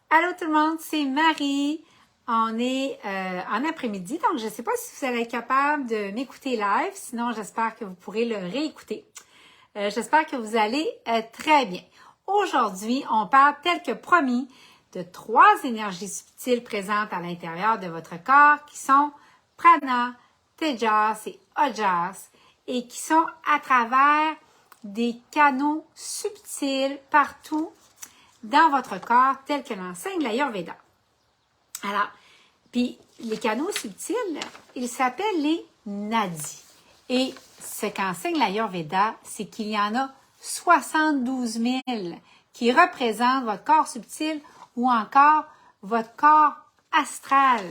Allô tout le monde, c'est Marie. On est en après-midi, donc je ne sais pas si vous allez être capable de m'écouter live, sinon j'espère que vous pourrez le réécouter. J'espère que vous allez très bien. Aujourd'hui, on parle tel que promis de 3 énergies subtiles présentes à l'intérieur de votre corps qui sont Prana, Tejas et Ojas et qui sont à travers des canaux subtils partout dans votre corps tel que l'enseigne l'Ayurveda. Alors, puis les canaux subtils, ils s'appellent les nadis. Et ce qu'enseigne l'Ayurveda, c'est qu'il y en a 72 000 qui représentent votre corps subtil ou encore votre corps astral.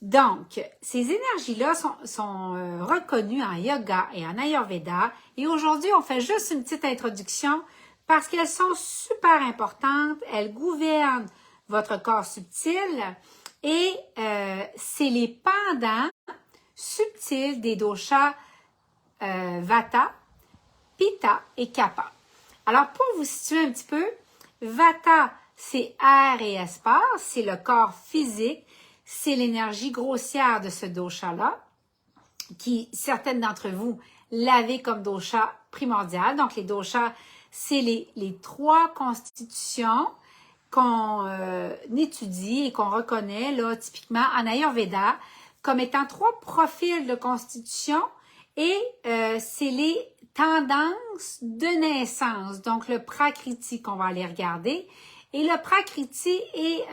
Donc, ces énergies-là sont reconnues en yoga et en Ayurveda. Et aujourd'hui, on fait juste une petite introduction parce qu'elles sont super importantes. Elles gouvernent votre corps subtil et c'est les pendants subtils des doshas Vata, Pitta et Kapha. Alors, pour vous situer un petit peu, Vata, c'est air et espace, c'est le corps physique, c'est l'énergie grossière de ce dosha-là, qui, certaines d'entre vous, l'avez comme dosha primordial. Donc, les doshas, c'est les 3 constitutions qu'on étudie et qu'on reconnaît, là, typiquement en Ayurveda, comme étant 3 profils de constitution et c'est les tendances de naissance. Donc, le Prakriti qu'on va aller regarder. Et le Prakriti est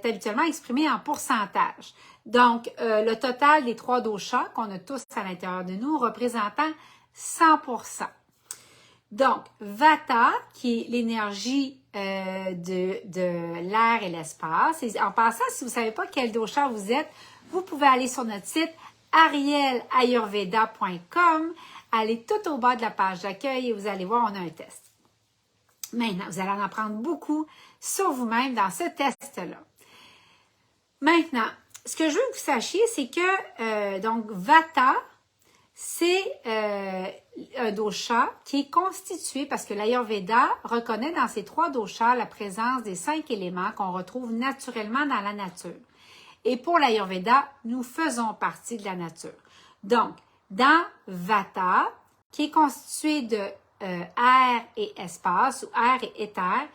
habituellement exprimé en pourcentage. Donc, le total des 3 doshas qu'on a tous à l'intérieur de nous représentant 100%. Donc, Vata, qui est l'énergie de l'air et l'espace. Et en passant, si vous ne savez pas quel dosha vous êtes, vous pouvez aller sur notre site arielayurveda.com, aller tout au bas de la page d'accueil et vous allez voir, on a un test. Maintenant, vous allez en apprendre beaucoup sur vous-même dans ce test-là. Maintenant, ce que je veux que vous sachiez, c'est que donc Vata, c'est un dosha qui est constitué, parce que l'Ayurveda reconnaît dans ces 3 doshas la présence des 5 éléments qu'on retrouve naturellement dans la nature. Et pour l'Ayurveda, nous faisons partie de la nature. Donc, dans Vata, qui est constitué de air et espace, ou air et éther,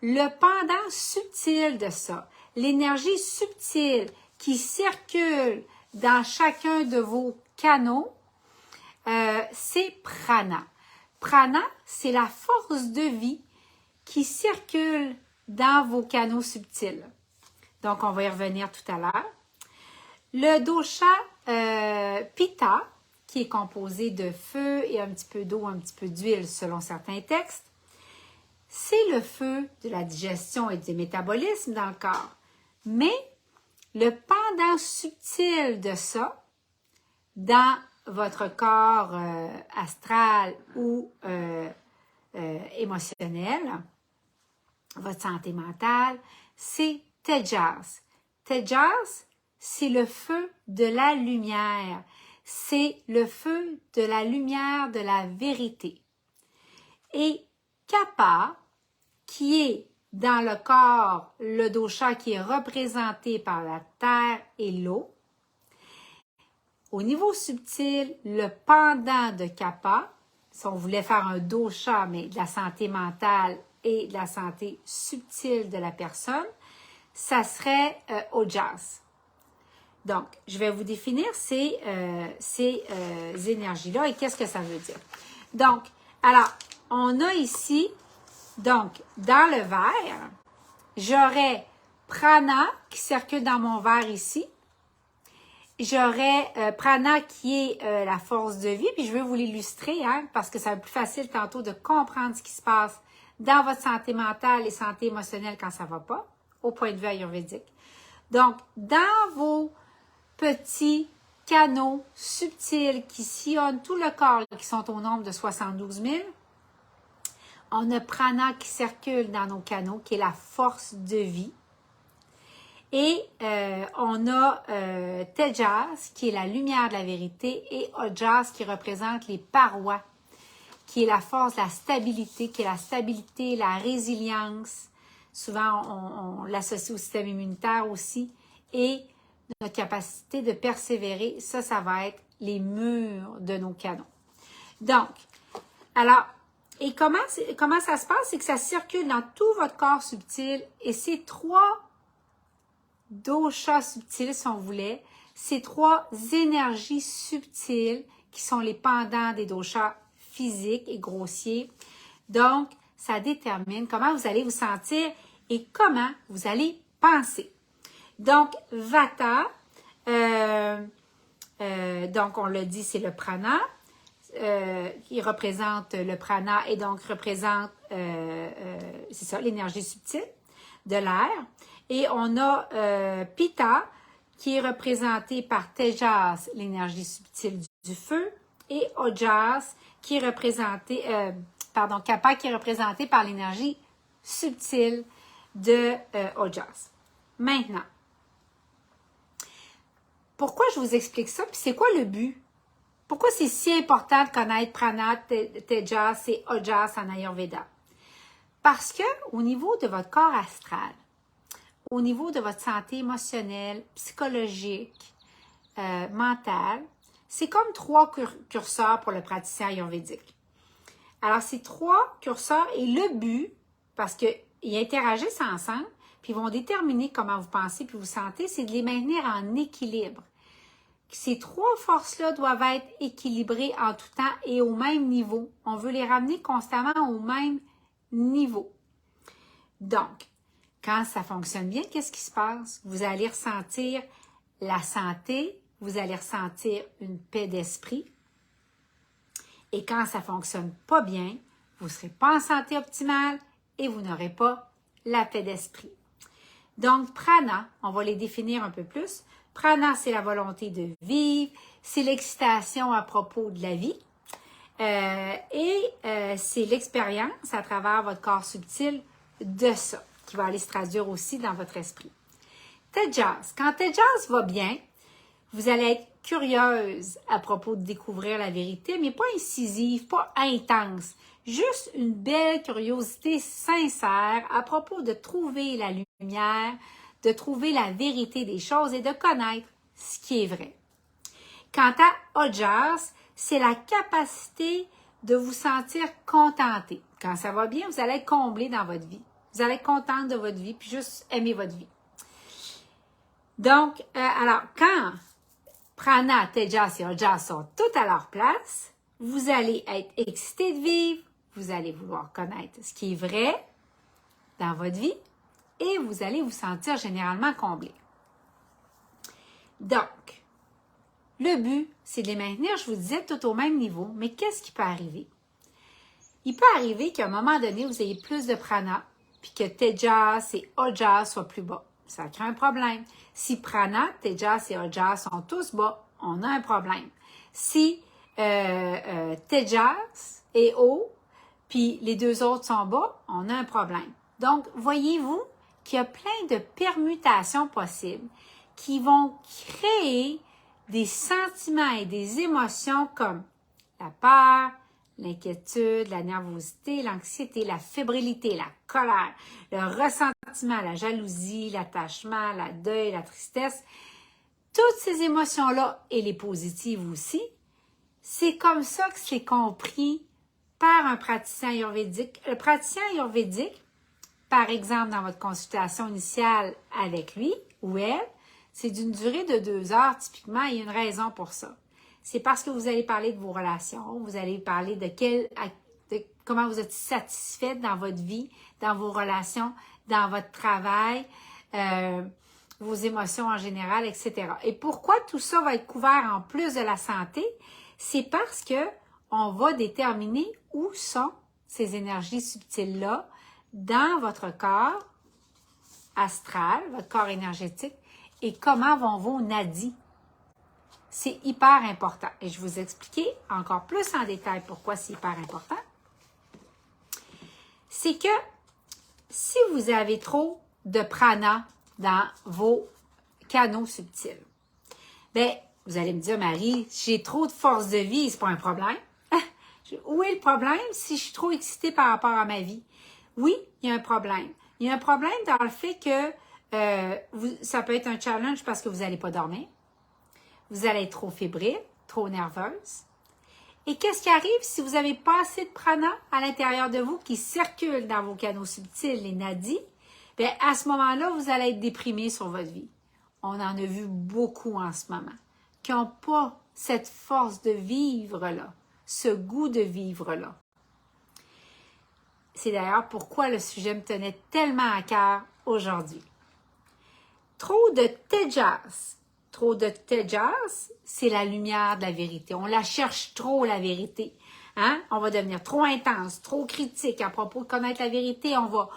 le pendant subtil de ça, l'énergie subtile qui circule dans chacun de vos canaux, c'est prana. Prana, c'est la force de vie qui circule dans vos canaux subtils. Donc, on va y revenir tout à l'heure. Le dosha Pitta, qui est composé de feu et un petit peu d'eau, un petit peu d'huile selon certains textes, c'est le feu de la digestion et du métabolisme dans le corps. Mais le pendant subtil de ça, dans votre corps astral ou émotionnel, votre santé mentale, c'est Tejas. Tejas, c'est le feu de la lumière. C'est le feu de la lumière de la vérité. Et Kapha, qui est dans le corps, le dosha qui est représenté par la terre et l'eau. Au niveau subtil, le pendant de Kapha, si on voulait faire un dosha, mais de la santé mentale et de la santé subtile de la personne, ça serait Ojas. Donc, je vais vous définir ces énergies-là et qu'est-ce que ça veut dire. Donc, alors, on a ici, donc, dans le verre, j'aurais prana qui circule dans mon verre ici. J'aurais prana qui est la force de vie, puis je vais vous l'illustrer, hein, parce que ça va être plus facile tantôt de comprendre ce qui se passe dans votre santé mentale et santé émotionnelle quand ça ne va pas, au point de vue ayurvédique. Donc, dans vos petits canaux subtils qui sillonnent tout le corps, qui sont au nombre de 72 000, on a prana qui circule dans nos canaux, qui est la force de vie. Et on a Tejas, qui est la lumière de la vérité, et Ojas, qui représente les parois, qui est la force, la stabilité, qui est la stabilité, la résilience. Souvent, on l'associe au système immunitaire aussi. Et notre capacité de persévérer, ça va être les murs de nos canaux. Donc, alors, et comment ça se passe? C'est que ça circule dans tout votre corps subtil et ces 3 doshas subtils, si on voulait, ces 3 énergies subtiles qui sont les pendants des doshas physiques et grossiers. Donc, ça détermine comment vous allez vous sentir et comment vous allez penser. Donc, Vata, donc on l'a dit, c'est le prana, qui représente le prana et donc représente, c'est ça, l'énergie subtile de l'air. Et on a Pitta, qui est représenté par Tejas, l'énergie subtile du feu, et Ojas, qui est représenté, Kapha, qui est représenté par l'énergie subtile de Ojas. Maintenant, pourquoi je vous explique ça? Puis c'est quoi le but? Pourquoi c'est si important de connaître Prana, Tejas et Ojas en Ayurveda? Parce que au niveau de votre corps astral, au niveau de votre santé émotionnelle, psychologique, mentale, c'est comme 3 curseurs pour le praticien ayurvédique. Alors, ces 3 curseurs et le but, parce qu'ils interagissent ensemble, puis ils vont déterminer comment vous pensez puis vous sentez, c'est de les maintenir en équilibre. Ces 3 forces-là doivent être équilibrées en tout temps et au même niveau. On veut les ramener constamment au même niveau. Donc, quand ça fonctionne bien, qu'est-ce qui se passe? Vous allez ressentir la santé, vous allez ressentir une paix d'esprit. Et quand ça ne fonctionne pas bien, vous ne serez pas en santé optimale et vous n'aurez pas la paix d'esprit. Donc, prana, on va les définir un peu plus. Prana, c'est la volonté de vivre, c'est l'excitation à propos de la vie c'est l'expérience à travers votre corps subtil de ça, qui va aller se traduire aussi dans votre esprit. Tejas, quand Tejas va bien, vous allez être curieuse à propos de découvrir la vérité, mais pas incisive, pas intense. Juste une belle curiosité sincère à propos de trouver la lumière, de trouver la vérité des choses et de connaître ce qui est vrai. Quant à Ojas, c'est la capacité de vous sentir contenté. Quand ça va bien, vous allez être comblé dans votre vie. Vous allez être contente de votre vie, puis juste aimer votre vie. Donc, alors, quand Prana, Tejas et Ojas sont toutes à leur place, vous allez être excité de vivre, vous allez vouloir connaître ce qui est vrai dans votre vie et vous allez vous sentir généralement comblé. Donc, le but, c'est de les maintenir, je vous disais, tout au même niveau, mais qu'est-ce qui peut arriver? Il peut arriver qu'à un moment donné, vous ayez plus de prana, puis que Tejas et Ojas soient plus bas. Ça crée un problème. Si prana, Tejas et Ojas sont tous bas, on a un problème. Si Tejas est haut, puis les 2 autres sont bas, on a un problème. Donc, voyez-vous qu'il y a plein de permutations possibles qui vont créer des sentiments et des émotions comme la peur, l'inquiétude, la nervosité, l'anxiété, la fébrilité, la colère, le ressentiment, la jalousie, l'attachement, la deuil, la tristesse. Toutes ces émotions-là, et les positives aussi, c'est comme ça que c'est compris par un praticien ayurvédique. Le praticien ayurvédique, par exemple, dans votre consultation initiale avec lui ou elle, c'est d'une durée de 2 heures typiquement, et il y a une raison pour ça. C'est parce que vous allez parler de vos relations, vous allez parler de comment vous êtes satisfaite dans votre vie, dans vos relations, dans votre travail, vos émotions en général, etc. Et pourquoi tout ça va être couvert en plus de la santé? C'est parce que on va déterminer où sont ces énergies subtiles-là dans votre corps astral, votre corps énergétique, et comment vont vos nadis. C'est hyper important. Et je vais vous expliquer encore plus en détail pourquoi c'est hyper important. C'est que si vous avez trop de prana dans vos canaux subtils, bien, vous allez me dire, Marie, j'ai trop de force de vie, c'est pas un problème. Où est le problème si je suis trop excitée par rapport à ma vie? Oui, il y a un problème. Il y a un problème dans le fait que ça peut être un challenge parce que vous n'allez pas dormir. Vous allez être trop fébrile, trop nerveuse. Et qu'est-ce qui arrive si vous n'avez pas assez de prana à l'intérieur de vous qui circule dans vos canaux subtils, les nadis? Bien, à ce moment-là, vous allez être déprimé sur votre vie. On en a vu beaucoup en ce moment qui n'ont pas cette force de vivre-là, ce goût de vivre-là. C'est d'ailleurs pourquoi le sujet me tenait tellement à cœur aujourd'hui. Trop de tejas. Trop de tejas, c'est la lumière de la vérité. On la cherche trop, la vérité. Hein? On va devenir trop intense, trop critique à propos de connaître la vérité. On va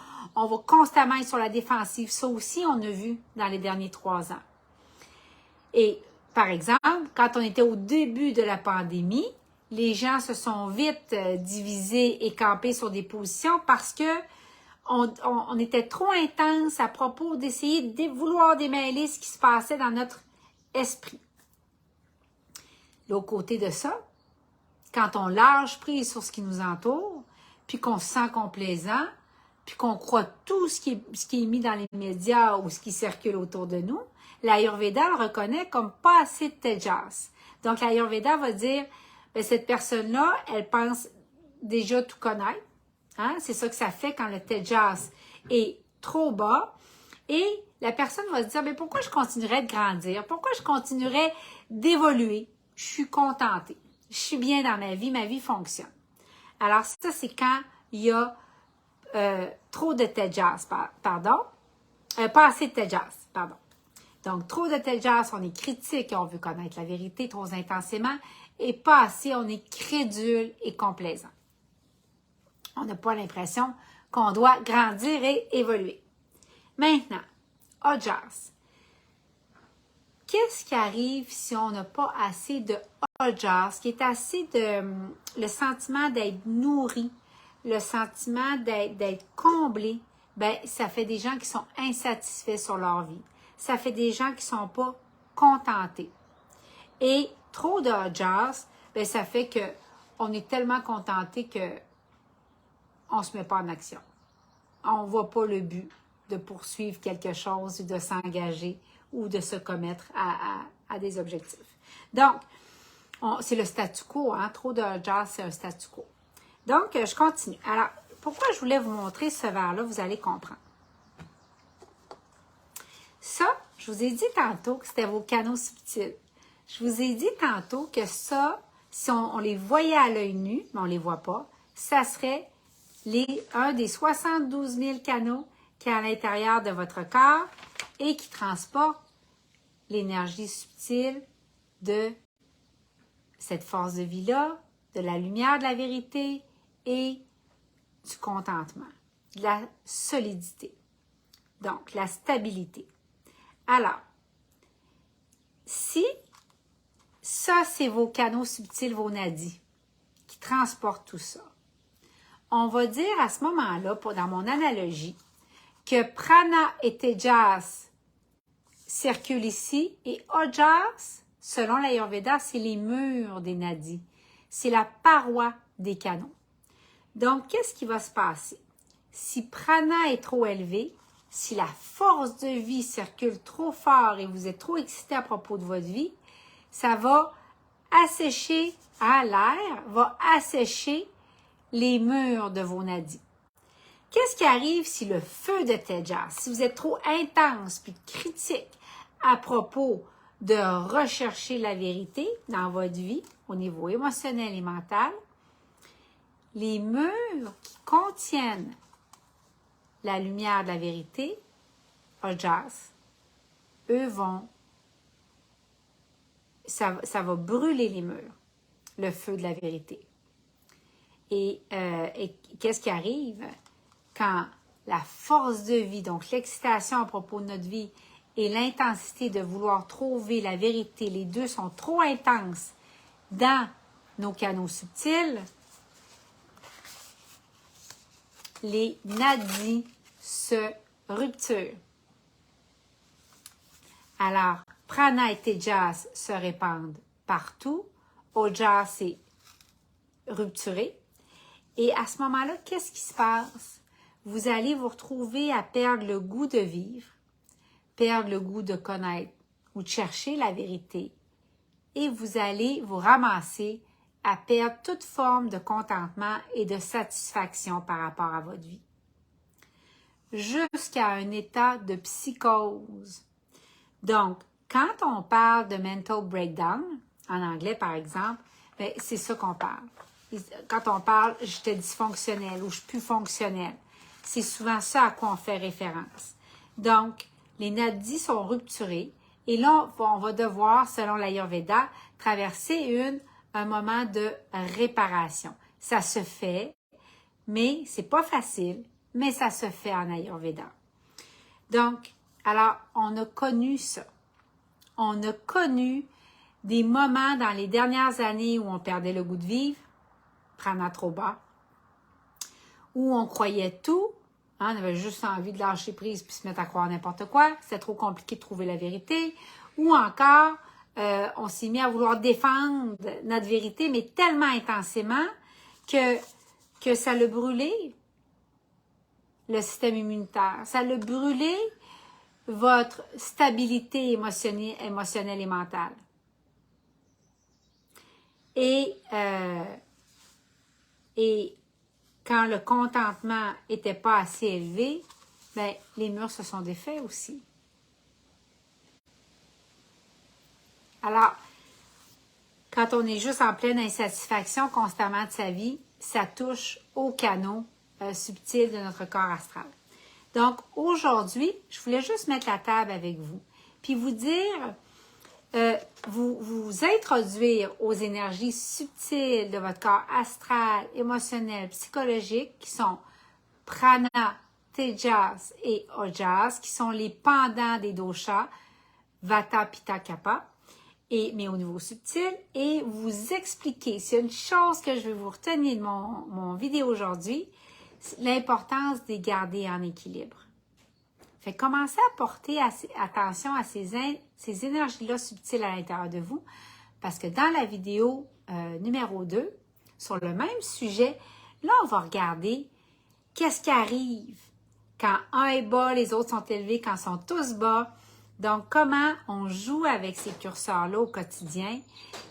constamment être sur la défensive. Ça aussi, on a vu dans les derniers 3 ans. Et, par exemple, quand on était au début de la pandémie, les gens se sont vite divisés et campés sur des positions parce que on était trop intense à propos d'essayer de vouloir démêler ce qui se passait dans notre esprit. L'autre côté de ça, quand on lâche prise sur ce qui nous entoure, puis qu'on se sent complaisant, puis qu'on croit tout ce qui est mis dans les médias ou ce qui circule autour de nous, l'Ayurveda le reconnaît comme pas assez de tejas. Donc, l'Ayurveda va dire, bien, cette personne-là, elle pense déjà tout connaître. Hein? C'est ça que ça fait quand le tejas est trop bas. Et la personne va se dire, mais pourquoi je continuerais de grandir? Pourquoi je continuerais d'évoluer? Je suis contentée. Je suis bien dans ma vie fonctionne. Alors ça, c'est quand il y a trop de tejas, pas assez de tejas, pardon. Donc, trop de tejas, on est critique et on veut connaître la vérité trop intensément, et pas assez, on est crédule et complaisant. On n'a pas l'impression qu'on doit grandir et évoluer. Maintenant, ojas. Qu'est-ce qui arrive si on n'a pas assez de ojas, qui est assez de le sentiment d'être nourri, le sentiment d'être comblé? Bien, ça fait des gens qui sont insatisfaits sur leur vie. Ça fait des gens qui ne sont pas contentés. Et trop de ojas, bien, ça fait qu'on est tellement contenté qu'on ne se met pas en action. On ne voit pas le but de poursuivre quelque chose, ou de s'engager ou de se commettre à des objectifs. Donc, c'est le statu quo, hein? Trop de ojas, c'est un statu quo. Donc, je continue. Alors, pourquoi je voulais vous montrer ce verre-là, vous allez comprendre. Ça, je vous ai dit tantôt que c'était vos canaux subtils. Je vous ai dit tantôt que ça, si on les voyait à l'œil nu, mais on ne les voit pas, ça serait un des 72 000 canaux qui est à l'intérieur de votre corps et qui transporte l'énergie subtile de cette force de vie-là, de la lumière de la vérité et du contentement, de la solidité, donc la stabilité. Alors, si ça, c'est vos canaux subtils, vos nadis, qui transportent tout ça, on va dire à ce moment-là, dans mon analogie, que prana et tejas circulent ici et ojas, selon l'Ayurveda, c'est les murs des nadis. C'est la paroi des canaux. Donc, qu'est-ce qui va se passer? Si prana est trop élevé, si la force de vie circule trop fort et vous êtes trop excité à propos de votre vie, ça va assécher l'air, va assécher les murs de vos nadis. Qu'est-ce qui arrive si le feu de tejas, si vous êtes trop intense puis critique à propos de rechercher la vérité dans votre vie au niveau émotionnel et mental, les murs qui contiennent la lumière de la vérité, ojas, eux ça va brûler les murs, le feu de la vérité. Et qu'est-ce qui arrive quand la force de vie, donc l'excitation à propos de notre vie et l'intensité de vouloir trouver la vérité, les deux sont trop intenses dans nos canaux subtils, les nadis se rupturent. Alors, prana et tejas se répandent partout, ojas est rupturé. Et à ce moment-là, qu'est-ce qui se passe? vous allez vous retrouver à perdre le goût de vivre, perdre le goût de connaître ou de chercher la vérité. Et vous allez vous ramasser à perdre toute forme de contentement et de satisfaction par rapport à votre vie. Jusqu'à un état de psychose. Donc, quand on parle de mental breakdown, en anglais par exemple, ben, c'est ça qu'on parle. Quand on parle « j'étais dysfonctionnel » ou « je suis plus fonctionnel », c'est souvent ça à quoi on fait référence. Donc, les nadis sont rupturés et là, on va devoir, selon l'Ayurveda, traverser un moment de réparation. Ça se fait, mais c'est pas facile, mais ça se fait en Ayurveda. Donc, alors, on a connu ça. On a connu des moments dans les dernières années où on perdait le goût de vivre, prana trop bas, où on croyait tout, hein, on avait juste envie de lâcher prise puis se mettre à croire n'importe quoi, c'était trop compliqué de trouver la vérité, ou encore, on s'est mis à vouloir défendre notre vérité, mais tellement intensément que ça l'a brûlé, le système immunitaire. Ça l'a brûlé votre stabilité émotionnelle et mentale. Et quand le contentement n'était pas assez élevé, ben, les murs se sont défaits aussi. Alors, quand on est juste en pleine insatisfaction constamment de sa vie, ça touche au canaux subtil de notre corps astral. Donc, aujourd'hui, je voulais juste mettre la table avec vous, puis vous dire, vous introduire aux énergies subtiles de votre corps astral, émotionnel, psychologique, qui sont prana, tejas et ojas, qui sont les pendants des doshas, vata, pitta, kapha, mais au niveau subtil, et vous expliquer, c'est une chose que je vais vous retenir de mon vidéo aujourd'hui, l'importance de les garder en équilibre. Fait que commencez à porter attention à ces énergies-là subtiles à l'intérieur de vous, parce que dans la vidéo numéro 2, sur le même sujet, là, on va regarder qu'est-ce qui arrive quand un est bas, les autres sont élevés, quand ils sont tous bas. Donc, comment on joue avec ces curseurs-là au quotidien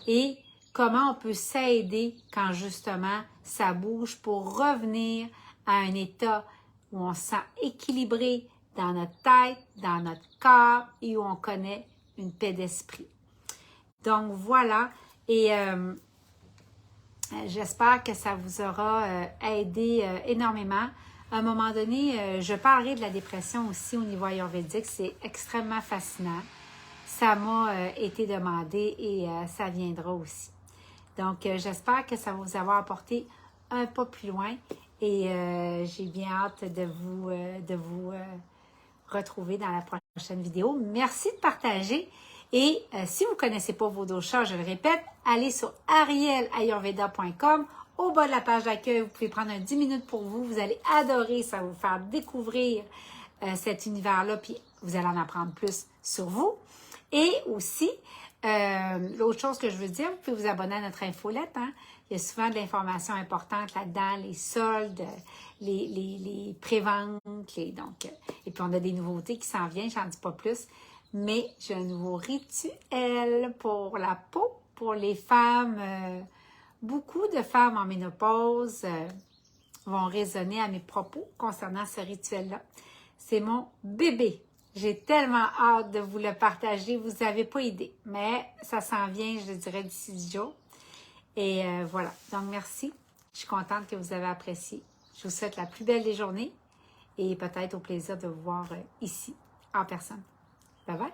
et comment on peut s'aider quand justement ça bouge pour revenir à un état où on se sent équilibré dans notre tête, dans notre corps et où on connaît une paix d'esprit. Donc, voilà. Et j'espère que ça vous aura aidé énormément. À un moment donné, je parlerai de la dépression aussi au niveau ayurvédique. C'est extrêmement fascinant. Ça m'a été demandé et ça viendra aussi. Donc, j'espère que ça va vous avoir apporté un pas plus loin et j'ai bien hâte de vous retrouver dans la prochaine vidéo. Merci de partager et si vous ne connaissez pas vos doshas, je le répète, allez sur arielayurveda.com. Au bas de la page d'accueil, vous pouvez prendre 10 minutes pour vous. Vous allez adorer, ça va vous faire découvrir cet univers-là, puis vous allez en apprendre plus sur vous. Et aussi, l'autre chose que je veux dire, vous pouvez vous abonner à notre infolette. Hein? Il y a souvent de l'information importante là-dedans, les soldes, les préventes. Et puis, on a des nouveautés qui s'en viennent, j'en dis pas plus. Mais j'ai un nouveau rituel pour la peau, pour les femmes. Beaucoup de femmes en ménopause vont raisonner à mes propos concernant ce rituel-là. C'est mon bébé. J'ai tellement hâte de vous le partager. Vous n'avez pas idée, mais ça s'en vient, je dirais, d'ici 10 jours. Et voilà. Donc, merci. Je suis contente que vous avez apprécié. Je vous souhaite la plus belle des journées et peut-être au plaisir de vous voir ici, en personne. Bye bye!